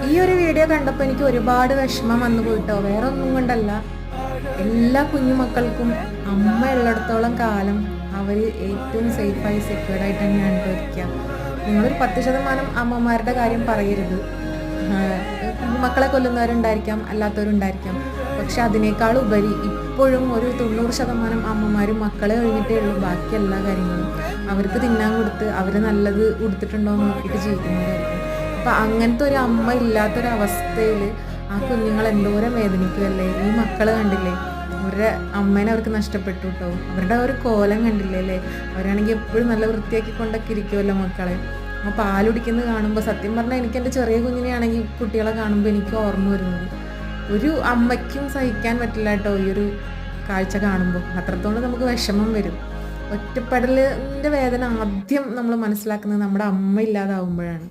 ഈ ഒരു വീഡിയോ കണ്ടപ്പോൾ എനിക്ക് ഒരുപാട് വിഷമം വന്നു പോയിട്ടോ. വേറെ ഒന്നും കൊണ്ടല്ല, എല്ലാ കുഞ്ഞുമക്കൾക്കും അമ്മ ഉള്ളിടത്തോളം കാലം അവർ ഏറ്റവും സേഫായി സെക്യൂർഡായിട്ട് തന്നെയാണ് ഇരിക്കുക. നിങ്ങളൊരു 10% അമ്മമാരുടെ കാര്യം പറയരുത്. മക്കളെ കൊല്ലുന്നവരുണ്ടായിരിക്കാം, അല്ലാത്തവരുണ്ടായിരിക്കാം. പക്ഷെ അതിനേക്കാൾ ഉപരി ഇപ്പോഴും ഒരു 90% അമ്മമാരും മക്കളെ കഴിഞ്ഞിട്ടേ ഉള്ളൂ ബാക്കി എല്ലാ കാര്യങ്ങളും. അവർക്ക് തിന്നാൻ കൊടുത്ത് അവർ നല്ലത് കൊടുത്തിട്ടുണ്ടോ എന്ന് നോക്കിയിട്ട് ജീവിക്കുന്നവരായിരിക്കും. അപ്പം അങ്ങനത്തെ ഒരു അമ്മ ഇല്ലാത്തൊരവസ്ഥയിൽ ആ കുഞ്ഞുങ്ങൾ എന്തോരം വേദനിക്കുമല്ലേ. ഈ മക്കൾ കണ്ടില്ലേ, അവരുടെ അമ്മേനെ അവർക്ക് നഷ്ടപ്പെട്ടു കേട്ടോ. അവരുടെ ഒരു കോലം കണ്ടില്ലേ അല്ലേ. അവരാണെങ്കിൽ എപ്പോഴും നല്ല വൃത്തിയാക്കി കൊണ്ടൊക്കെ ഇരിക്കുമല്ലോ മക്കളെ. അപ്പോൾ പാലുടിക്കുന്നത് കാണുമ്പോൾ സത്യം പറഞ്ഞാൽ എനിക്ക് എൻ്റെ ചെറിയ കുഞ്ഞിനെയാണെങ്കിൽ കുട്ടികളെ കാണുമ്പോൾ എനിക്ക് ഓർമ്മ വരുന്നത്, ഒരു അമ്മയ്ക്കും സഹിക്കാൻ പറ്റില്ല കേട്ടോ ഈ ഒരു കാഴ്ച കാണുമ്പോൾ. അത്രത്തോളം നമുക്ക് വിഷമം വരും. ഒറ്റപ്പെടലിൻ്റെ വേദന ആദ്യം നമ്മൾ മനസ്സിലാക്കുന്നത് നമ്മുടെ അമ്മ ഇല്ലാതാവുമ്പോഴാണ്.